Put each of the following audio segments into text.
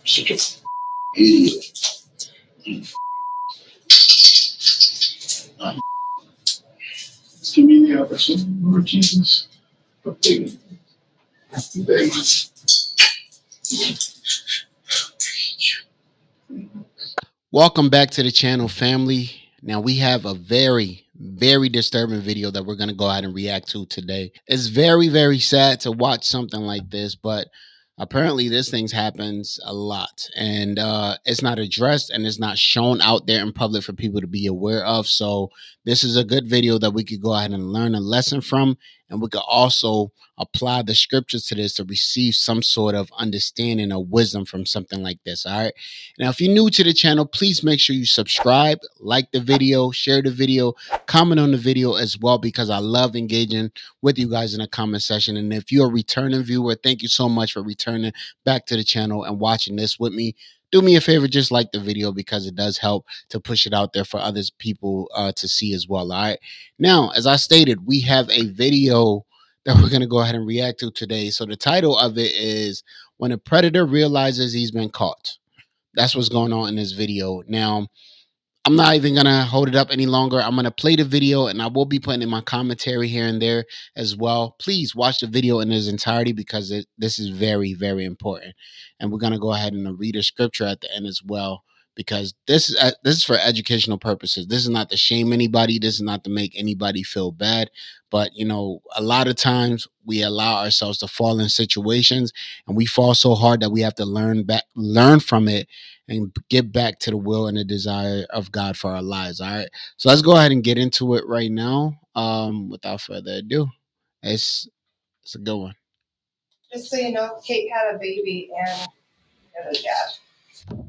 She gets idiot. Give me the opportunity, Lord Jesus. I'm begging. I'm begging. Welcome back to the channel, family. Now we have a very, very disturbing video that we're going to go ahead and react to today. It's very, very sad to watch something like this, but apparently this thing happens a lot, and it's not addressed and it's not shown out there in public for people to be aware of. So this is a good video that we could go ahead and learn a lesson from, and we could also apply the scriptures to this to receive some sort of understanding or wisdom from something like this. All right. Now, if you're new to the channel, please make sure you subscribe, like the video, share the video, comment on the video as well, because I love engaging with you guys in the comment section. And if you're a returning viewer, thank you so much for returning back to the channel and watching this with me. Do me a favor, just like the video, because it does help to push it out there for other people to see as well. All right. Now, as I stated, we have a video that we're going to go ahead and react to today. So the title of it is When a Predator Realizes He's Been Caught. That's what's going on in this video. Now, I'm not even going to hold it up any longer. I'm going to play the video, and I will be putting in my commentary here and there as well. Please watch the video in its entirety, because this is very, very important. And we're going to go ahead and read a scripture at the end as well, because this is for educational purposes. This is not to shame anybody. This is not to make anybody feel bad. But, you know, a lot of times we allow ourselves to fall in situations, and we fall so hard that we have to learn from it and get back to the will and the desire of God for our lives. All right. So let's go ahead and get into it right now. Without further ado, it's a good one. Just so you know, Kate had a baby and a dad.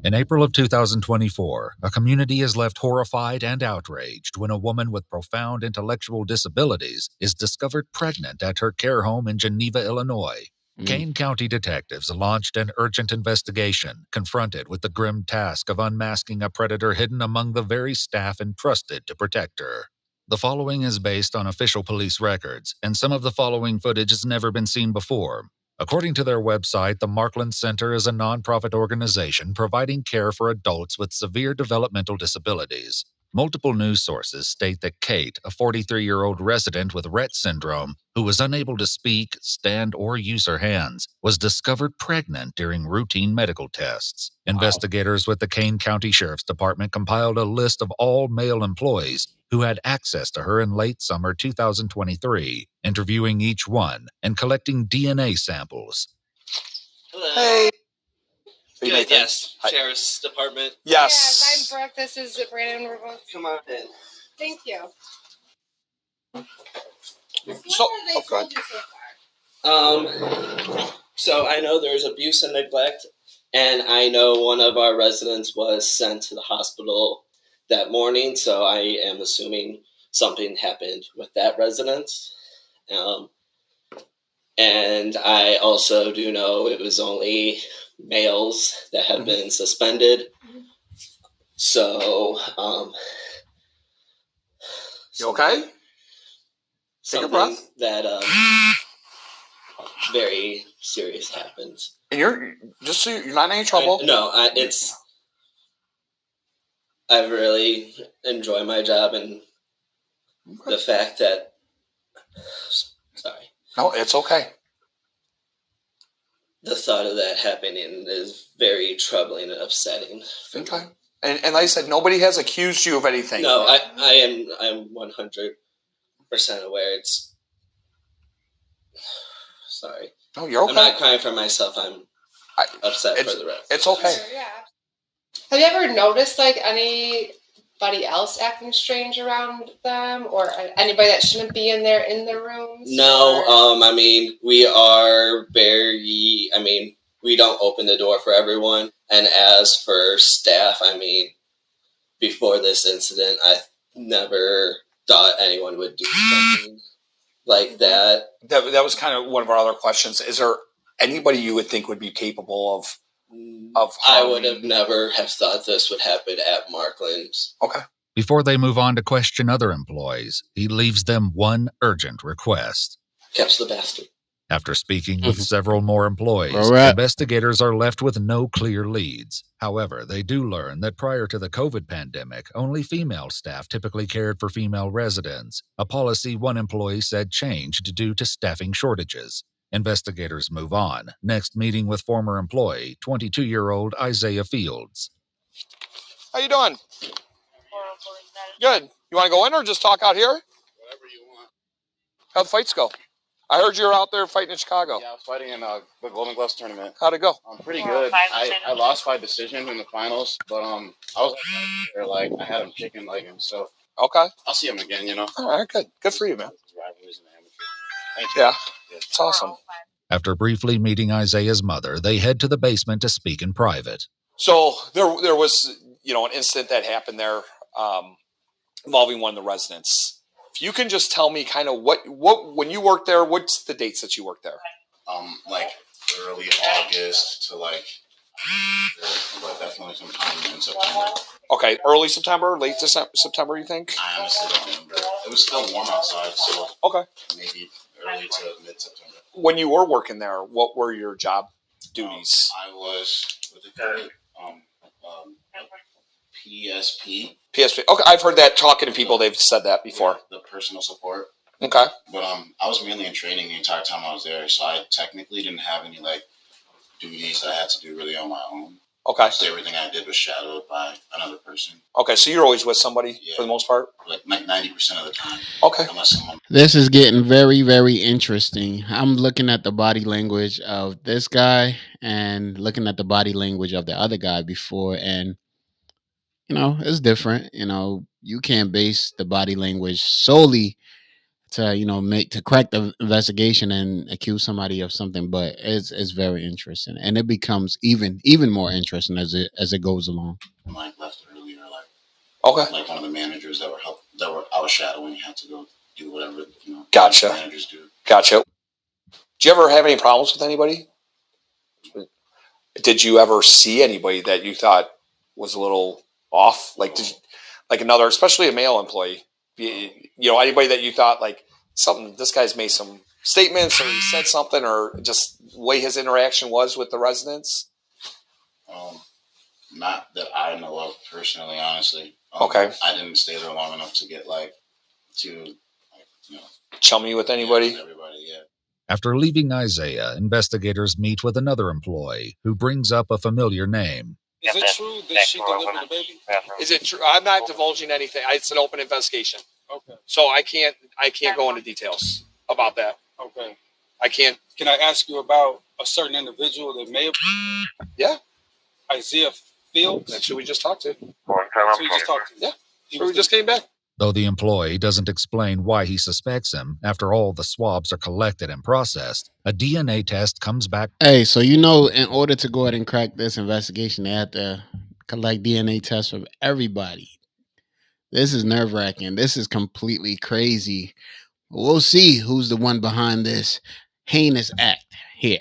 In April of 2024, a community is left horrified and outraged when a woman with profound intellectual disabilities is discovered pregnant at her care home in Geneva, Illinois. Kane County detectives launched an urgent investigation, confronted with the grim task of unmasking a predator hidden among the very staff entrusted to protect her. The following is based on official police records, and some of the following footage has never been seen before. According to their website, the Markland Center is a nonprofit organization providing care for adults with severe developmental disabilities. Multiple news sources state that Kate, a 43-year-old resident with Rett syndrome, who was unable to speak, stand, or use her hands, was discovered pregnant during routine medical tests. Investigators with the Kane County Sheriff's Department compiled a list of all male employees who had access to her in late summer 2023, interviewing each one and collecting DNA samples. Hello. Hey. Good, yes. Hi. Sheriff's Department. Yes. Yes, I'm Brooke. This is Brandon. We're both. Come on in. Thank you. So, okay. So I know there's abuse and neglect, and I know one of our residents was sent to the hospital that morning, so I am assuming something happened with that resident. And I also do know it was only males that have been suspended. So, you okay? Take a breath. That very serious happens. And you're just so you're not in any trouble. I really enjoy my job, and the fact that. Sorry. No, it's okay. The thought of that happening is very troubling and upsetting. Okay. And like I said, nobody has accused you of anything. No, I'm 100% aware. It's sorry. No, you're okay. I'm not crying for myself. I'm upset for the rest. It's okay. Yeah. Have you ever noticed like anybody else acting strange around them, or anybody that shouldn't be in the rooms? No. I mean, we are very. I mean, we don't open the door for everyone. And as for staff, I mean, before this incident, I never thought anyone would do something like that. That was kind of one of our other questions. Is there anybody you would think would be capable of I would have never have thought this would happen at Markland's. Okay. Before they move on to question other employees, he leaves them one urgent request. Catch the bastard. After speaking with several more employees, All right. investigators are left with no clear leads. However, they do learn that prior to the COVID pandemic, only female staff typically cared for female residents, a policy one employee said changed due to staffing shortages. Investigators move on, next meeting with former employee, 22-year-old Isaiah Fields. How you doing? Good. You want to go in or just talk out here? Whatever you want. How'd the fights go? I heard you were out there fighting in Chicago. Yeah, I was fighting in the Golden Gloves tournament. How'd it go? Pretty good. I lost by decision in the finals, but I was like I had him chicken legging, so Okay. I'll see him again. You know. All right. Good. Good for you, man. Rivalries and amateurs. Thank you. Yeah. It's awesome. After briefly meeting Isaiah's mother, they head to the basement to speak in private. So there was, an incident that happened there involving one of the residents. If you can just tell me kind of what when you worked there, what's the dates that you worked there? Like early August to but definitely sometime in September. Okay, early September, late September, you think? I honestly don't remember. It was still warm outside, so Okay. maybe early to mid-September. When you were working there, what were your job duties? I was with the PSP. PSP. Okay, I've heard that talking to people. They've said that before. The personal support. Okay. But I was mainly in training the entire time I was there, so I technically didn't have any duties that I had to do really on my own. Okay. So everything I did was shadowed by another person. Okay, so you're always with somebody for the most part? Like 90% of the time. Okay. Unless someone. This is getting very, very interesting. I'm looking at the body language of this guy and looking at the body language of the other guy before, and it's different. You can't base the body language solely to crack the investigation and accuse somebody of something, but it's very interesting, and it becomes even more interesting as it goes along. Left earlier, okay. Like one of the managers that were I was shadowing had to go do whatever Gotcha. managers do. Gotcha. Did you ever have any problems with anybody? Did you ever see anybody that you thought was a little off? Another, especially a male employee, anybody that you thought this guy's made some statements or he said something, or just the way his interaction was with the residents? Not that I know of personally, honestly. Okay. I didn't stay there long enough to get chummy with anybody. Yeah, everybody, yeah. After leaving Isaiah, investigators meet with another employee who brings up a familiar name. Is it true that she delivered the baby? Is it true? I'm not divulging anything. It's an open investigation. Okay. So I can't go into details about that. Okay. I can't. Can I ask you about a certain individual that may have? Yeah. Isaiah Fields. That's who we just talked to. That's who we just talked to. Yeah. We just came back. Though the employee doesn't explain why he suspects him, after all the swabs are collected and processed, a DNA test comes back. Hey, so in order to go ahead and crack this investigation, they have to collect DNA tests from everybody. This is nerve-wracking. This is completely crazy. We'll see who's the one behind this heinous act here.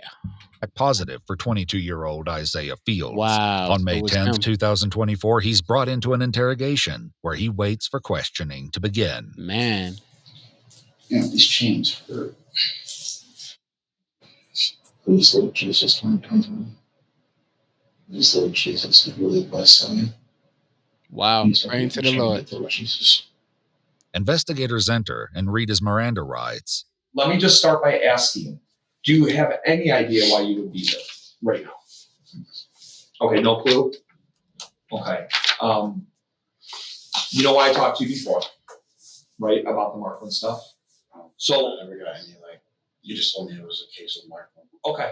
Positive for 22-year-old Isaiah Fields. Wow. On May 10th, 2024, he's brought into an interrogation where he waits for questioning to begin. Man. These chains hurt. Please, Lord Jesus, don't come to me. Please, Lord Jesus, I really bless me. Wow. Praying to the Lord. Lord Jesus. Investigators enter and read his Miranda rights. Let me just start by asking, do you have any idea why you would be there right now? Okay, no clue? Okay. You know what I talked to you before, right, about the Markland stuff? So I never got any, you just told me it was a case of Markland. Okay.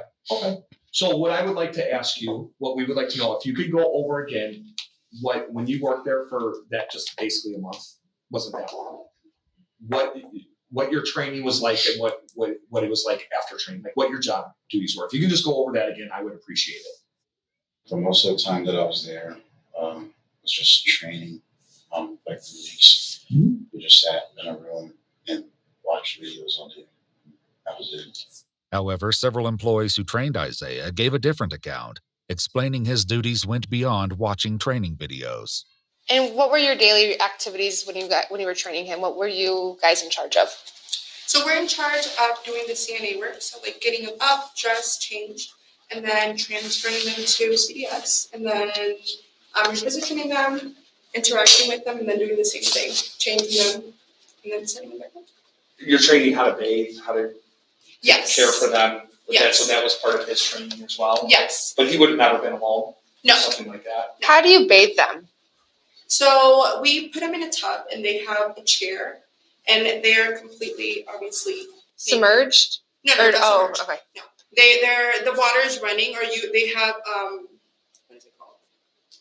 So what I would like to ask you, what we would like to know, if you could go over again, when you worked there for that just basically a month, wasn't that long, what your training was like and what it was like after training, what your job duties were. If you can just go over that again, I would appreciate it. For most of the time that I was there, was just training, 3 weeks. Mm-hmm. We just sat in a room and watched videos all day. That was it. However, several employees who trained Isaiah gave a different account, explaining his duties went beyond watching training videos. And what were your daily activities when you were training him? What were you guys in charge of? So we're in charge of doing the CNA work, so like getting them up, dressed, changed, and then transferring them to CDS, and then repositioning them, interacting with them, and then doing the same thing, changing them, and then sending them back home. You're training how to bathe, how to Yes. care for them. Yes. So that was part of his training as well. Yes. But he would have never been alone. No. Something like that. How do you bathe them? So we put them in a tub, and they have a chair, and they are completely, obviously, Submerged? No, Or, not oh, submerged. okay. No. They're the water is running, or they have what is it called?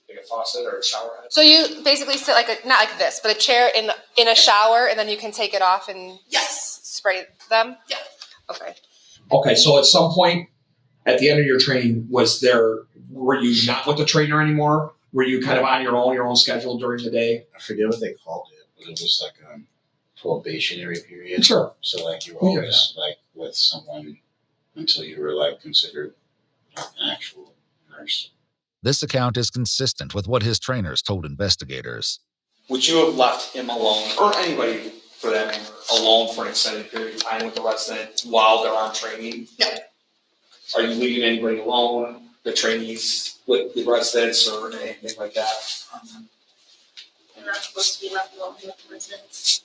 Like a faucet or a shower head. So you basically sit like not like this, but a chair in a shower, and then you can take it off and Yes. spray them? Yeah. Okay. Okay, so at some point at the end of your training, were you not with the trainer anymore? Were you kind of on your own schedule during the day? I forget what they called it, but it was like a probationary period. Sure. So like you were always like with someone until you were like considered like an actual nurse. This account is consistent with what his trainers told investigators. Would you have left him alone, or anybody for that matter, alone for an extended period of time with the resident while they're on training? No. Are you leaving anybody alone, the trainees with the residents or anything like that? They're not supposed to be left alone with the residents.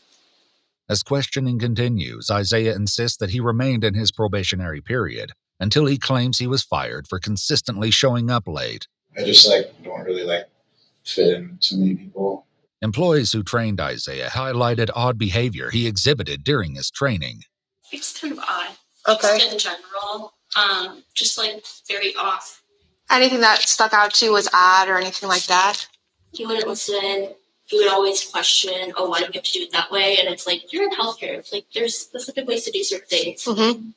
As questioning continues, Isaiah insists that he remained in his probationary period until he claims he was fired for consistently showing up late. I just like don't really like fit in too many people. Employees who trained Isaiah highlighted odd behavior he exhibited during his training. It's kind of odd. Okay. Just in general, just like very off. Anything that stuck out to you was odd or anything like that? He wouldn't listen. He would always question, "Oh, why do we have to do it that way?" And it's like, you're in healthcare. It's like there's specific ways to do certain things. Mm-hmm.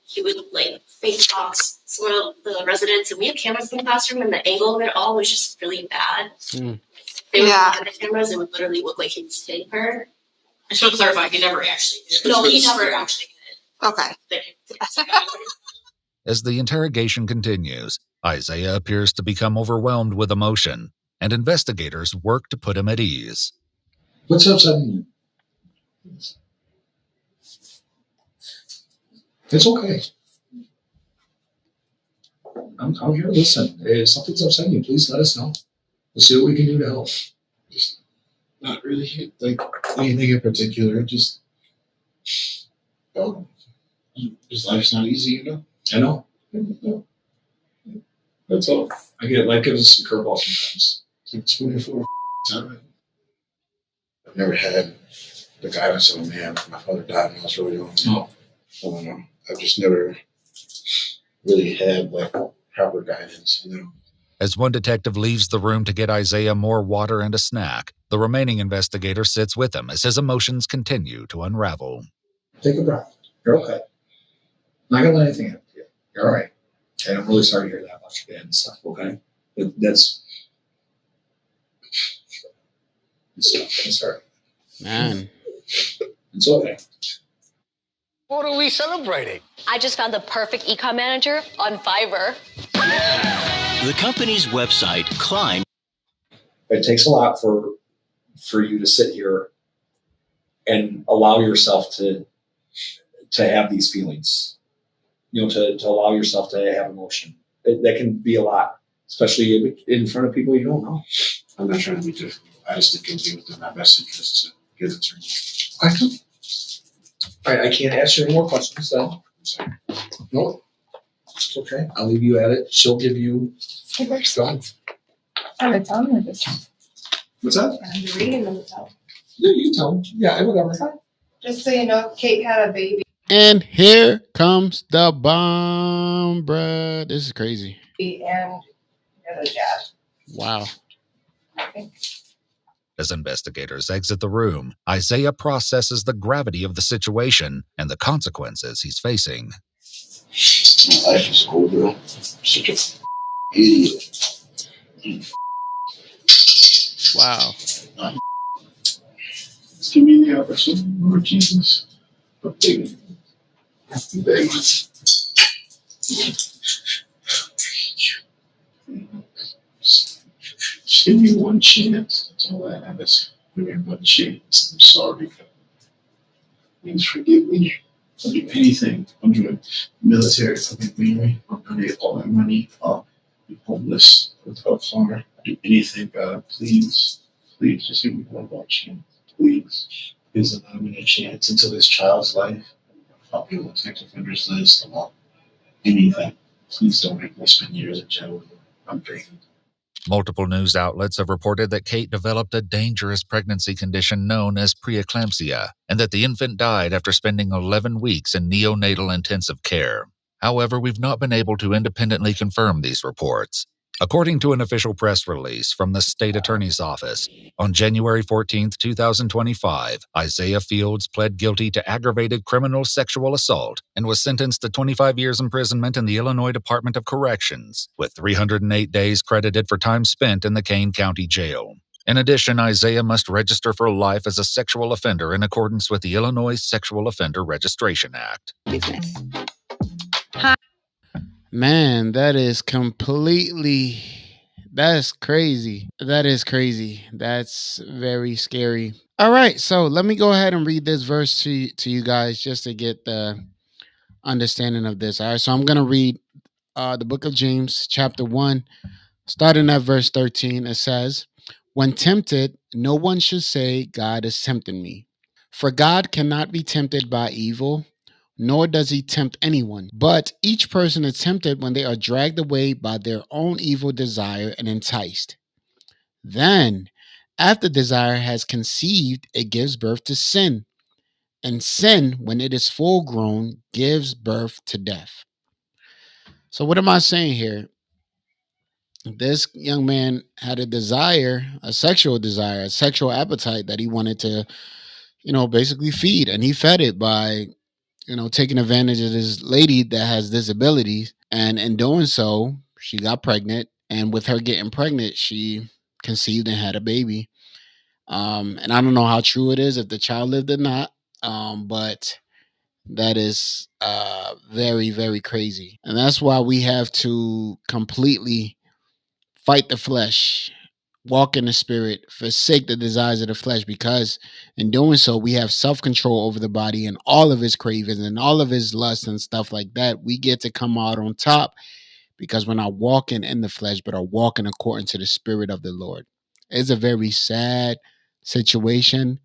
He would like fake toss some of the residents, and we have cameras in the classroom, and the angle of it all was just really bad. Mm. They would look at the cameras, it would literally look like he was hitting her. I should clarify, he never actually did. No, he never actually did. Okay. As the interrogation continues, Isaiah appears to become overwhelmed with emotion, and investigators work to put him at ease. What's upsetting you? It's okay. I'm here to listen. If something's upsetting you, please let us know. We'll see what we can do to help. Just not really like anything in particular. Just just life's not easy, you know. I know. No. That's all. I get life gives us some curveballs sometimes. It's like 24 time. I've never had the guidance of a man. My father died when I was really young. Oh. So, I've just never really had like proper guidance, you know. As one detective leaves the room to get Isaiah more water and a snack, the remaining investigator sits with him as his emotions continue to unravel. Take a breath. You're okay. Not gonna let anything happen to you. You're all right. And I'm really sorry to hear that about your dad and stuff, okay? That's it's hard. Man. It's okay. What are we celebrating? I just found the perfect ecom manager on Fiverr. The company's website, Climb. It takes a lot for you to sit here and allow yourself to have these feelings. You know, to allow yourself to have emotion. That can be a lot, especially in front of people you don't know. I'm not trying to be difficult. I just think it'll be within my best interest to get it turned. I can. I can't ask you any more questions then. No, it's okay. I'll leave you at it. She'll give you. Go. I would tell them this. What's that? I'm reading them tell. Yeah, you tell them. Yeah, whatever. Just so you know, Kate had a baby. And here comes the bomb, bruh. This is crazy. And the dad. Wow. As investigators exit the room, Isaiah processes the gravity of the situation and the consequences he's facing. My life is over. Such a idiot. Wow. Give me the opportunity, Lord Jesus. I'm begging. I'm begging. Just give me one chance. That's all I have is give me one chance. I'm sorry. Please forgive me. I'll do anything. I'm doing military. Forgive me. I'm gonna get all that money. I'll be homeless without a car. I'll do anything, God. Please. Please just give me one more chance. Please. Please allow me a chance into this child's life. I'll be on the sex offenders list. I'll anything. Please don't make me spend years in jail. I'm begging. Multiple news outlets have reported that Kate developed a dangerous pregnancy condition known as preeclampsia, and that the infant died after spending 11 weeks in neonatal intensive care. However, we've not been able to independently confirm these reports. According to an official press release from the state attorney's office, on January 14, 2025, Isaiah Fields pled guilty to aggravated criminal sexual assault and was sentenced to 25 years imprisonment in the Illinois Department of Corrections, with 308 days credited for time spent in the Kane County Jail. In addition, Isaiah must register for life as a sexual offender in accordance with the Illinois Sexual Offender Registration Act. Man, that is completely, that's crazy. That is crazy. That's very scary. All right, so let me go ahead and read this verse to you guys just to get the understanding of this. All right, so I'm going to read the book of James, chapter 1, starting at verse 13. It says, "When tempted, no one should say, 'God is tempting me.' For God cannot be tempted by evil, nor does he tempt anyone. But each person is tempted when they are dragged away by their own evil desire and enticed. Then, after desire has conceived, it gives birth to sin. And sin, when it is full grown, gives birth to death." So what am I saying here? This young man had a desire, a sexual desire, a sexual appetite that he wanted to, basically feed. And he fed it by taking advantage of this lady that has disabilities. And in doing so, she got pregnant. And with her getting pregnant, she conceived and had a baby. And I don't know how true it is if the child lived or not. But that is very, very crazy. And that's why we have to completely fight the flesh, walk in the spirit, forsake the desires of the flesh, because in doing so, we have self-control over the body and all of his cravings and all of his lusts and stuff like that. We get to come out on top because we're not walking in the flesh, but are walking according to the spirit of the Lord. It's a very sad situation.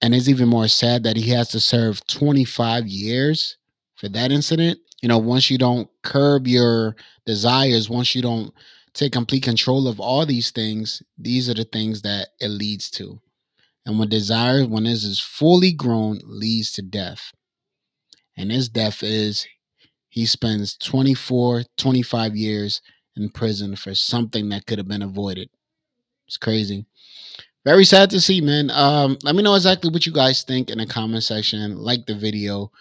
And it's even more sad that he has to serve 25 years for that incident. Once you don't curb your desires, once you don't take complete control of all these things, these are the things that it leads to. And when desire, when this is fully grown, leads to death. And his death is he spends 25 years in prison for something that could have been avoided. It's crazy. Very sad to see, man. Let me know exactly what you guys think in the comment section. Like the video,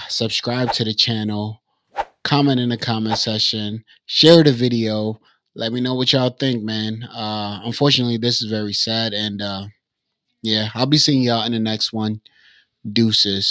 subscribe to the channel, comment in the comment section, share the video. Let me know what y'all think, man. Unfortunately, this is very sad. And yeah, I'll be seeing y'all in the next one. Deuces.